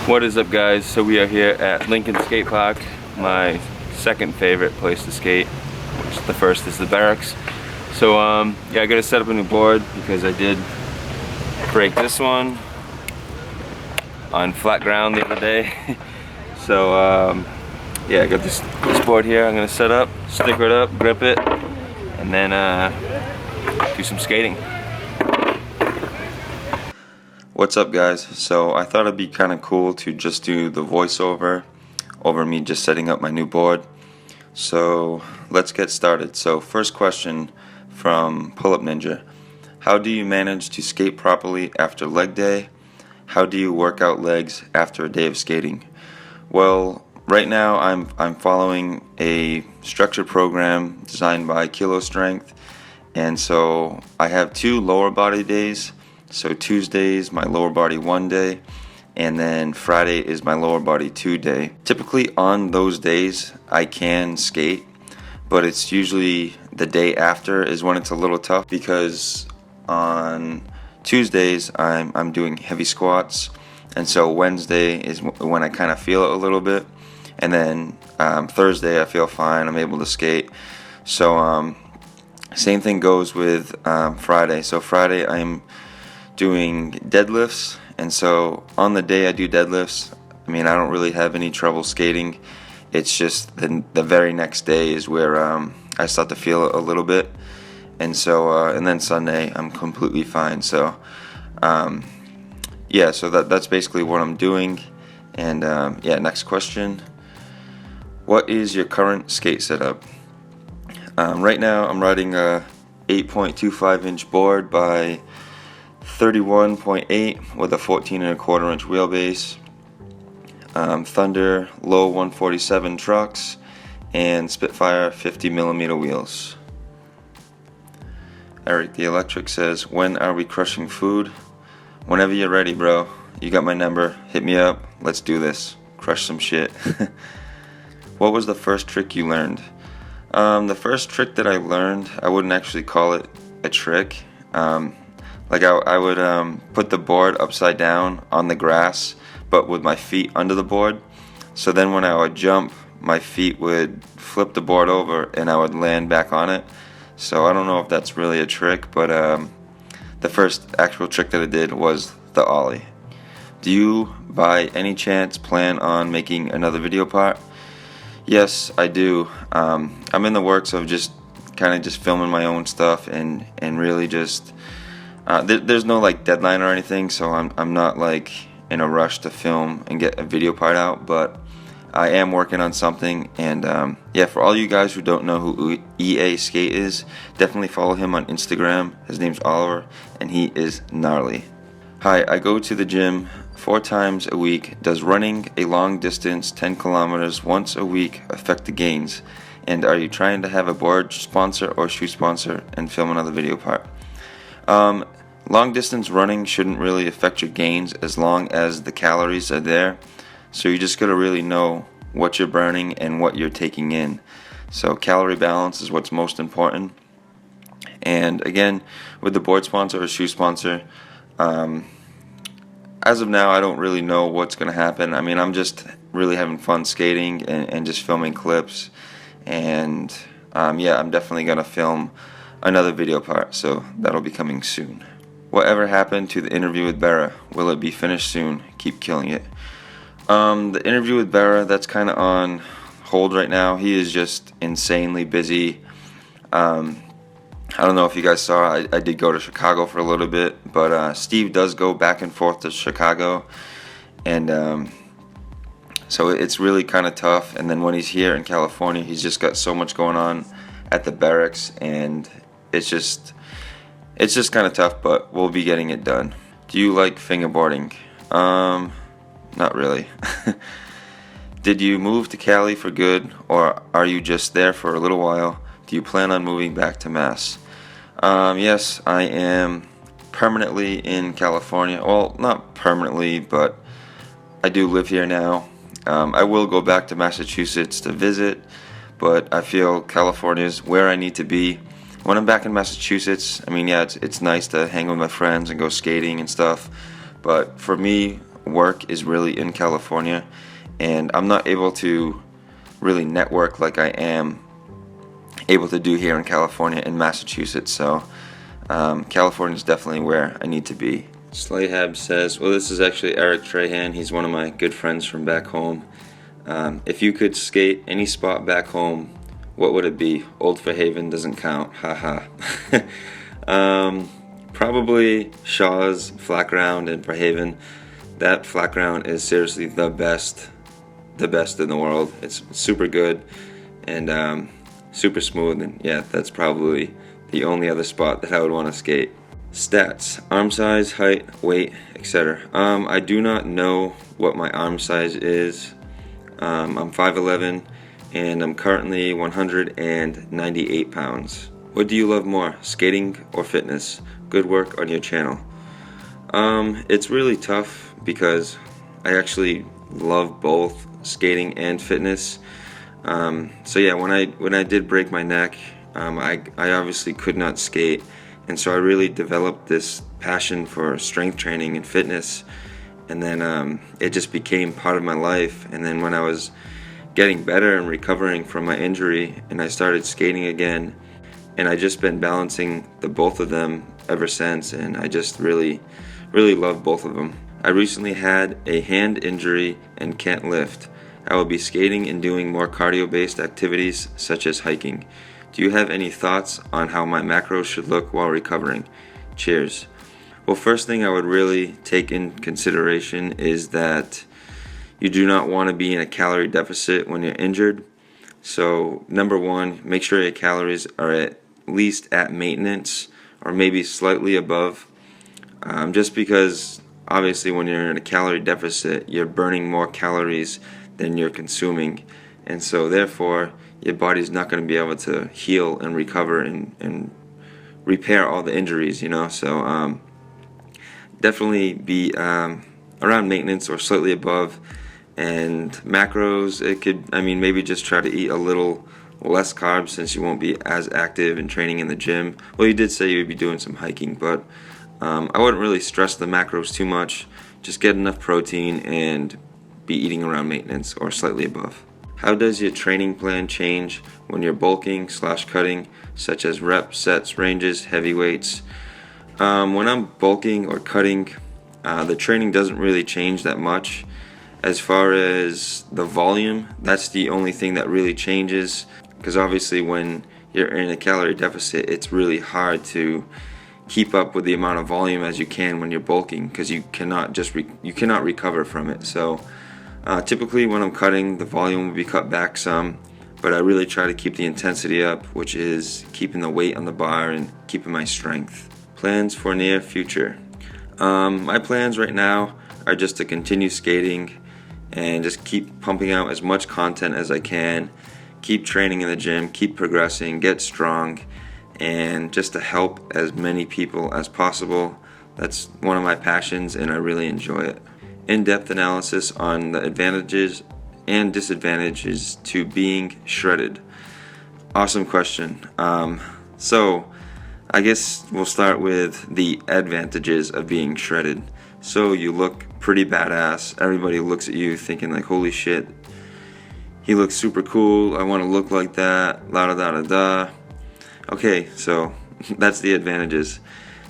What is up, guys? So we are here at Lincoln Skate Park, my second favorite place to skate, which the first is the barracks. So yeah, I gotta set up a new board because I did break this one on flat ground the other day. So yeah, I got this board here. I'm gonna set up, stick it up, grip it, and then do some skating. What's up, guys? So I thought it'd be kind of cool to just do the voiceover over me just setting up my new board. So let's get started. So first question from Pull Up Ninja: how do you manage to skate properly after leg day? How do you work out legs after a day of skating? Well, right now I'm following a structured program designed by Kilo Strength, and so I have 2 lower body days. So Tuesday is my lower body 1 day, and then Friday is my lower body 2 day. Typically on those days I can skate, but it's usually the day after is when it's a little tough, because on Tuesdays I'm doing heavy squats, and so Wednesday is when I kind of feel it a little bit, and then Thursday I feel fine, I'm able to skate. So same thing goes with Friday. So Friday I'm doing deadlifts, and so on the day I do deadlifts, I mean, I don't really have any trouble skating. It's just the very next day is where I start to feel it a little bit, and so and then Sunday I'm completely fine. So yeah, so that's basically what I'm doing. And yeah, next question: what is your current skate setup? Right now I'm riding a 8.25 inch board by 31.8 with a 14.25 inch wheelbase, Thunder low 147 trucks, and Spitfire 50mm wheels. Eric the Electric says, when are we crushing food? Whenever you're ready, bro. You got my number, hit me up, let's do this, crush some shit. What was the first trick you learned? The first trick that I learned, I wouldn't actually call it a trick. Like I would put the board upside down on the grass, but with my feet under the board. So then when I would jump, my feet would flip the board over and I would land back on it. So I don't know if that's really a trick, but the first actual trick that I did was the ollie. Do you by any chance plan on making another video part? Yes, I do. I'm in the works of just kind of just filming my own stuff and really just there's no like deadline or anything, so I'm not like in a rush to film and get a video part out, but I am working on something. And yeah, for all you guys who don't know who EA Skate is, definitely follow him on Instagram. His name's Oliver, and he is gnarly. Hi, I go to the gym 4 times a week. Does running a long distance 10 kilometers once a week affect the gains? And are you trying to have a board sponsor or shoe sponsor and film another video part? Long distance running shouldn't really affect your gains as long as the calories are there. So you just gotta really know what you're burning and what you're taking in. So calorie balance is what's most important. And again, with the board sponsor or shoe sponsor, as of now I don't really know what's gonna happen. I mean, I'm just really having fun skating and just filming clips. And yeah, I'm definitely gonna film another video part, so that'll be coming soon. Whatever happened to the interview with Barra? Will it be finished soon? Keep killing it. The interview with Barra, that's kind of on hold right now. He is just insanely busy. I don't know if you guys saw, I did go to Chicago for a little bit, but Steve does go back and forth to Chicago, and so it's really kind of tough. And then when he's here in California, he's just got so much going on at the barracks, and it's just kind of tough, but we'll be getting it done. Do you like fingerboarding? Not really. Did you move to Cali for good, or are you just there for a little while? Do you plan on moving back to Mass? Yes, I am permanently in California. Well, not permanently, but I do live here now. I will go back to Massachusetts to visit, but I feel California is where I need to be. When I'm back in Massachusetts, I mean, yeah, it's nice to hang with my friends and go skating and stuff, but for me, work is really in California, and I'm not able to really network like I am able to do here in California and Massachusetts. So California is definitely where I need to be. Slayhab says, well, this is actually Eric Trahan. He's one of my good friends from back home. If you could skate any spot back home, what would it be? Old Fairhaven doesn't count. Haha. Probably Shaw's flat ground in Fairhaven. That flat ground is seriously the best in the world. It's super good and super smooth, and yeah, that's probably the only other spot that I would want to skate. Stats: arm size, height, weight, etc. I do not know what my arm size is. I'm 5'11", and I'm currently 198 pounds. What do you love more, skating or fitness? Good work on your channel. It's really tough because I actually love both skating and fitness. So yeah, when I did break my neck, I obviously could not skate, and so I really developed this passion for strength training and fitness, and then it just became part of my life. And then when I was getting better and recovering from my injury, and I started skating again, and I just been balancing the both of them ever since, and I just really love both of them. I recently had a hand injury and can't lift. I will be skating and doing more cardio-based activities such as hiking. Do you have any thoughts on how my macros should look while recovering? Cheers. Well, first thing I would really take in consideration is that you do not want to be in a calorie deficit when you're injured. So number one, make sure your calories are at least at maintenance or maybe slightly above. Just because obviously when you're in a calorie deficit, you're burning more calories than you're consuming, and so therefore your body's not going to be able to heal and recover and repair all the injuries, you know. So definitely be around maintenance or slightly above. And macros, it could, I mean, maybe just try to eat a little less carbs since you won't be as active and training in the gym. Well, you did say you would be doing some hiking, but I wouldn't really stress the macros too much. Just get enough protein and be eating around maintenance or slightly above. How does your training plan change when you're bulking/cutting, such as reps, sets, ranges, heavy weights? When I'm bulking or cutting, the training doesn't really change that much. As far as the volume, that's the only thing that really changes, because obviously when you're in a calorie deficit, it's really hard to keep up with the amount of volume as you can when you're bulking, because you cannot recover from it. So typically when I'm cutting, the volume will be cut back some, but I really try to keep the intensity up, which is keeping the weight on the bar and keeping my strength. Plans for near future. My plans right now are just to continue skating and just keep pumping out as much content as I can, keep training in the gym, keep progressing, get strong, and just to help as many people as possible. That's one of my passions and I really enjoy it. In-depth analysis on the advantages and disadvantages to being shredded. Awesome question. So I guess we'll start with the advantages of being shredded. So you look pretty badass. Everybody looks at you thinking like, holy shit, he looks super cool. I want to look like that. La da da da da. Okay, so that's the advantages.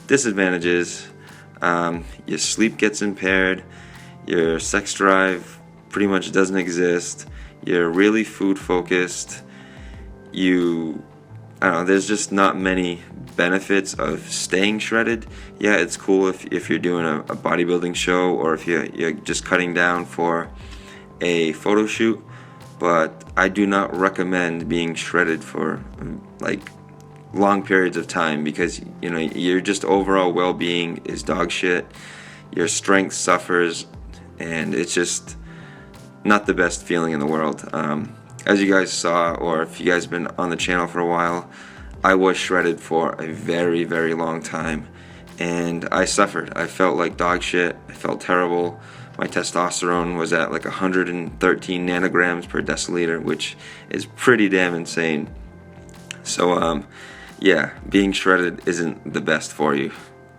Disadvantages, your sleep gets impaired. Your sex drive pretty much doesn't exist. You're really food focused. I don't know, there's just not many benefits of staying shredded. Yeah, it's cool if you're doing a bodybuilding show or if you're just cutting down for a photo shoot, but I do not recommend being shredded for like long periods of time, because you know your just overall well-being is dog shit. Your strength suffers, and it's just not the best feeling in the world. As you guys saw, or if you guys have been on the channel for a while, I was shredded for a very, very long time, and I suffered. I felt like dog shit. I felt terrible. My testosterone was at like 113 nanograms per deciliter, which is pretty damn insane. So yeah, being shredded isn't the best for you.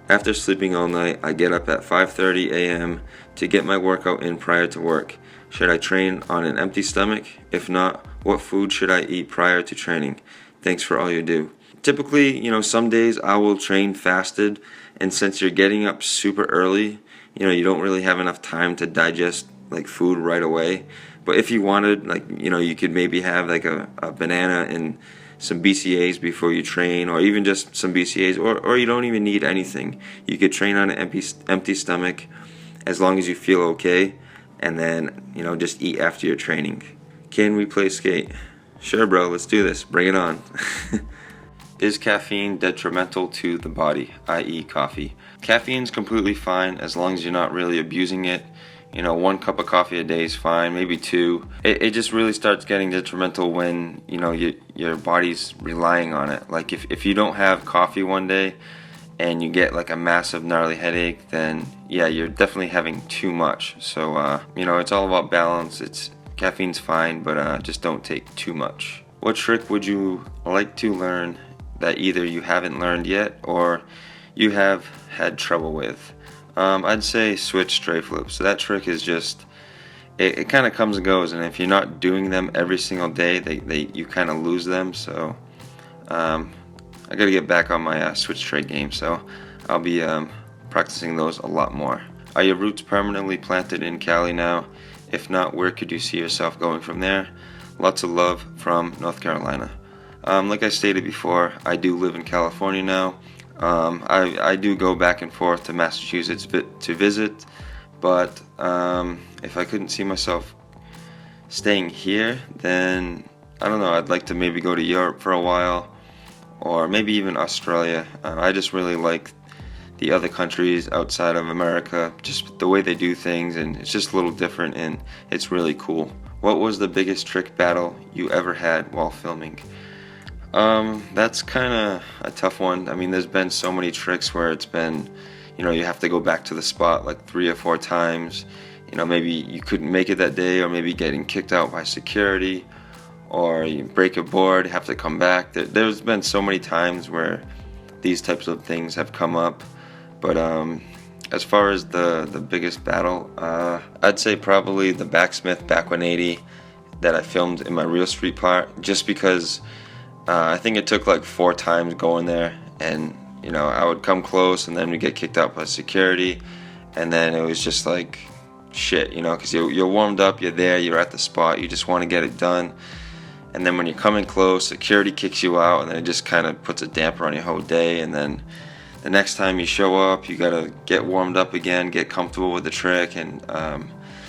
After sleeping all night, I get up at 5:30 a.m. to get my workout in prior to work. Should I train on an empty stomach? If not, what food should I eat prior to training? Thanks for all you do. Typically, some days I will train fasted, and since you're getting up super early, you don't really have enough time to digest like food right away. But if you wanted, you could maybe have like a banana and some BCAAs before you train, or even just some BCAAs, or you don't even need anything. You could train on an empty stomach as long as you feel okay, and then, just eat after your training. Can we play skate? Sure, bro, let's do this. Bring it on. Is caffeine detrimental to the body, i.e. coffee? Caffeine's completely fine as long as you're not really abusing it. 1 cup of coffee a day is fine, maybe 2. It just really starts getting detrimental when, your body's relying on it. Like if you don't have coffee one day and you get like a massive gnarly headache, then yeah, you're definitely having too much. So, it's all about balance. Caffeine's fine, but just don't take too much. What trick would you like to learn that either you haven't learned yet or you have had trouble with? I'd say switch stray flips. So that trick is just, it kind of comes and goes, and if you're not doing them every single day, you kind of lose them. So I got to get back on my switch stray game, so I'll be practicing those a lot more. Are your roots permanently planted in Cali now? If not, where could you see yourself going from there? Lots of love from North Carolina. Like I stated before, I do live in California now. I do go back and forth to Massachusetts to visit, but if I couldn't see myself staying here, then I don't know, I'd like to maybe go to Europe for a while, or maybe even Australia. I just really like the other countries outside of America, just the way they do things, and it's just a little different, and it's really cool. What was the biggest trick battle you ever had while filming? That's kind of a tough one. I mean, there's been so many tricks where it's been, you have to go back to the spot like 3 or 4 times. Maybe you couldn't make it that day, or maybe getting kicked out by security, or you break a board, have to come back. There's been so many times where these types of things have come up. But as far as the biggest battle, I'd say probably the backsmith back 180 that I filmed in my real street part, just because I think it took like 4 times going there, and I would come close and then we get kicked out by security, and then it was just like shit, because you're warmed up, you're there, you're at the spot, you just want to get it done, and then when you're coming close, security kicks you out, and then it just kind of puts a damper on your whole day. And then the next time you show up, you gotta get warmed up again, get comfortable with the trick, and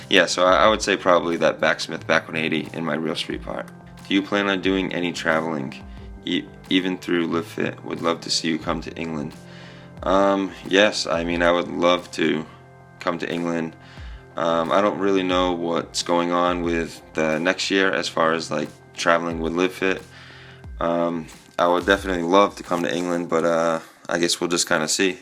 yeah, so I would say probably that backsmith back 180 in my real street part. Do you plan on doing any traveling? Even through Live Fit, would love to see you come to England. Yes, I mean, I would love to come to England. I don't really know what's going on with the next year as far as like traveling with Live Fit. I would definitely love to come to England, but I guess we'll just kind of see.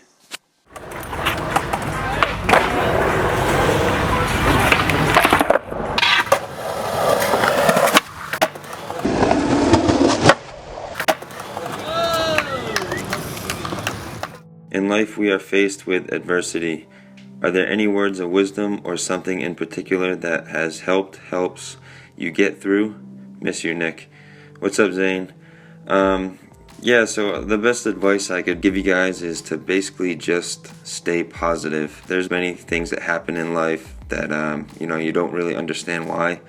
In life, we are faced with adversity. Are there any words of wisdom or something in particular that helps you get through? Miss you, Nick. What's up, Zane? Yeah, so the best advice I could give you guys is to basically just stay positive. There's many things that happen in life that, you don't really understand why.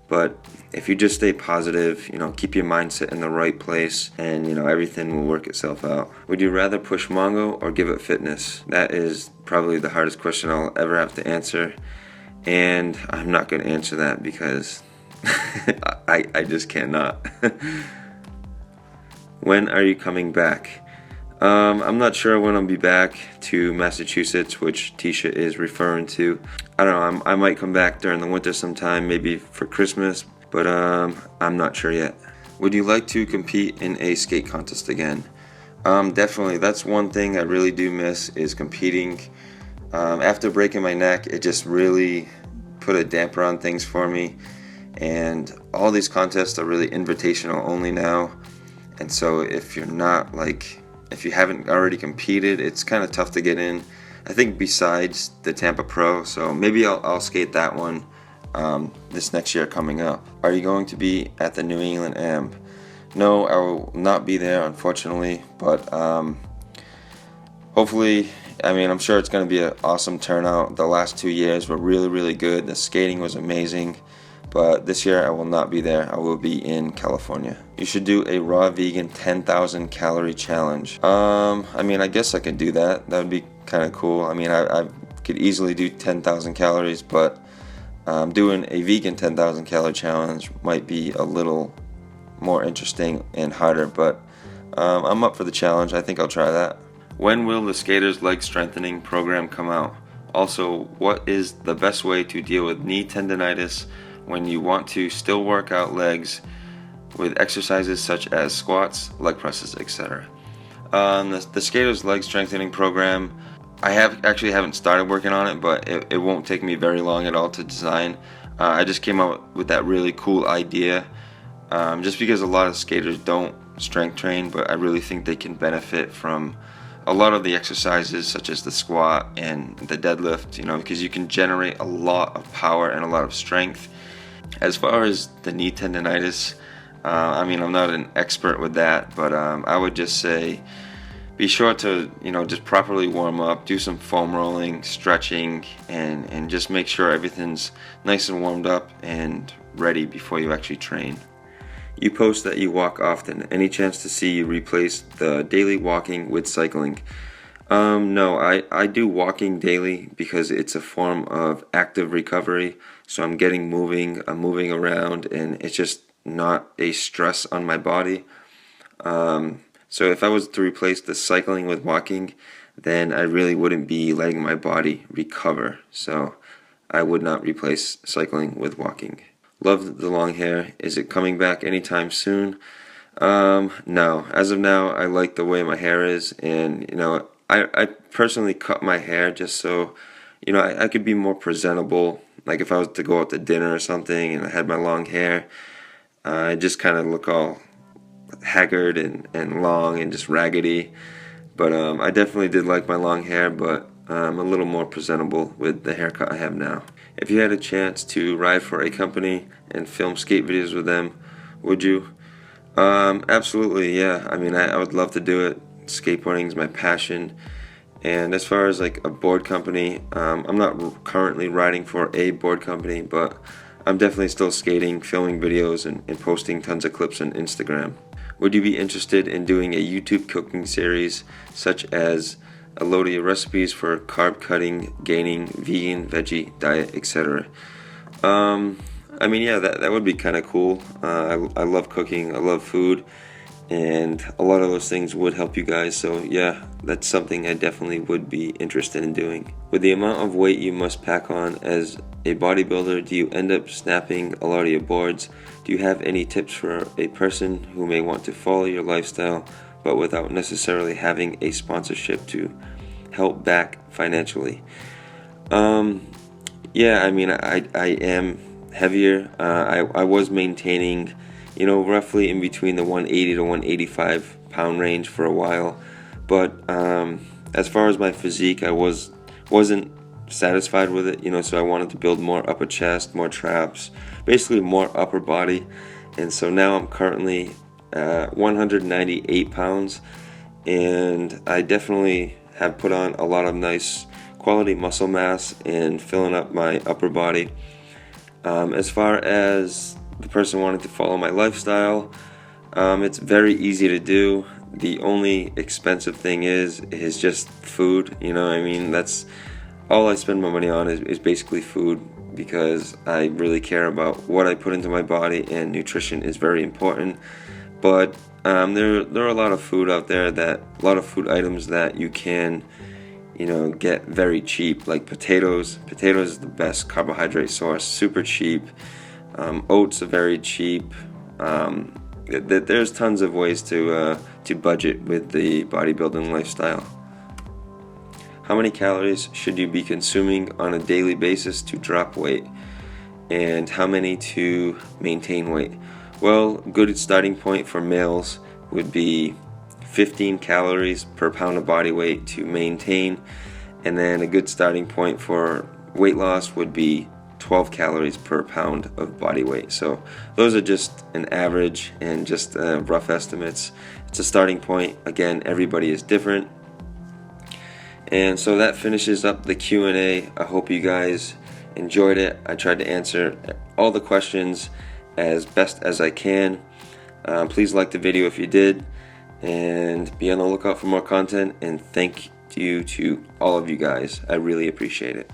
But if you just stay positive, keep your mindset in the right place, and, everything will work itself out. Would you rather push Mongo or give it fitness? That is probably the hardest question I'll ever have to answer. And I'm not going to answer that because I just cannot. When are you coming back? I'm not sure when I'll be back to Massachusetts, which Tisha is referring to. I don't know, I might come back during the winter sometime, maybe for Christmas, but I'm not sure yet. Would you like to compete in a skate contest again? Definitely. That's one thing I really do miss, is competing. After breaking my neck, it just really put a damper on things for me, and all these contests are really invitational only now. And so if you're not like if you haven't already competed, it's kind of tough to get in. I think besides the Tampa Pro, so maybe I'll skate that one this next year coming up. Are you going to be at the New England Amp? No, I will not be there, unfortunately, but hopefully, I mean, I'm sure it's going to be an awesome turnout. The last 2 years were really, really good. The skating was amazing, but this year I will not be there. I will be in California. You should do a raw vegan 10,000 calorie challenge. I mean, I guess I could do that. That would be kind of cool. I mean, I could easily do 10,000 calories, but doing a vegan 10,000 calorie challenge might be a little more interesting and harder, but I'm up for the challenge. I think I'll try that. When will the Skater's Leg Strengthening program come out? Also, what is the best way to deal with knee tendonitis when you want to still work out legs with exercises such as squats, leg presses, etc.? The Skater's Leg Strengthening program, I haven't started working on it, but it won't take me very long at all to design. I just came up with that really cool idea just because a lot of skaters don't strength train, but I really think they can benefit from a lot of the exercises such as the squat and the deadlift, because you can generate a lot of power and a lot of strength. As far as the knee tendonitis, I mean, I'm not an expert with that, but I would just say be sure to, just properly warm up, do some foam rolling, stretching, and just make sure everything's nice and warmed up and ready before you actually train. You post that you walk often. Any chance to see you replace the daily walking with cycling? No, I do walking daily because it's a form of active recovery. So I'm moving around, and it's just not a stress on my body. So if I was to replace the cycling with walking, then I really wouldn't be letting my body recover. So I would not replace cycling with walking. Love the long hair. Is it coming back anytime soon? No. As of now, I like the way my hair is, and I personally cut my hair just so I could be more presentable. Like if I was to go out to dinner or something and I had my long hair, I just kind of look all haggard and long and just raggedy. But I definitely did like my long hair, but I'm a little more presentable with the haircut I have now. If you had a chance to ride for a company and film skate videos with them, would you? Absolutely, yeah. I mean, I would love to do it. Skateboarding is my passion. And as far as like a board company, I'm not currently riding for a board company, but I'm definitely still skating, filming videos, and posting tons of clips on Instagram. Would you be interested in doing a YouTube cooking series such as a load of your recipes for carb cutting, gaining, vegan, veggie diet, etc.? I mean, yeah, that would be kind of cool. I love cooking, I love food, and a lot of those things would help you guys. So yeah, that's something I definitely would be interested in doing. With the amount of weight you must pack on as a bodybuilder, do you end up snapping a lot of your boards? Do you have any tips for a person who may want to follow your lifestyle but without necessarily having a sponsorship to help back financially? Yeah, I mean, I am heavier. I was maintaining, roughly in between the 180 to 185 pound range for a while, but as far as my physique, I wasn't satisfied with it, so I wanted to build more upper chest, more traps, basically more upper body. And so now I'm currently 198 pounds, and I definitely have put on a lot of nice quality muscle mass and filling up my upper body. As far as the person wanting to follow my lifestyle, it's very easy to do. The only expensive thing is just food. I mean, that's all I spend my money on is basically food, because I really care about what I put into my body, and nutrition is very important. But there are a lot of food out there, a lot of food items that you can get very cheap, like potatoes. Potatoes is the best carbohydrate source, super cheap. Oats are very cheap. There's tons of ways to budget with the bodybuilding lifestyle. How many calories should you be consuming on a daily basis to drop weight, and how many to maintain weight? Well, a good starting point for males would be 15 calories per pound of body weight to maintain, and then a good starting point for weight loss would be 12 calories per pound of body weight. So those are just an average and just rough estimates. It's a starting point. Again, everybody is different. And so that finishes up the Q&A. I hope you guys enjoyed it. I tried to answer all the questions as best as I can. Please like the video if you did, and be on the lookout for more content. And thank you to all of you guys. I really appreciate it.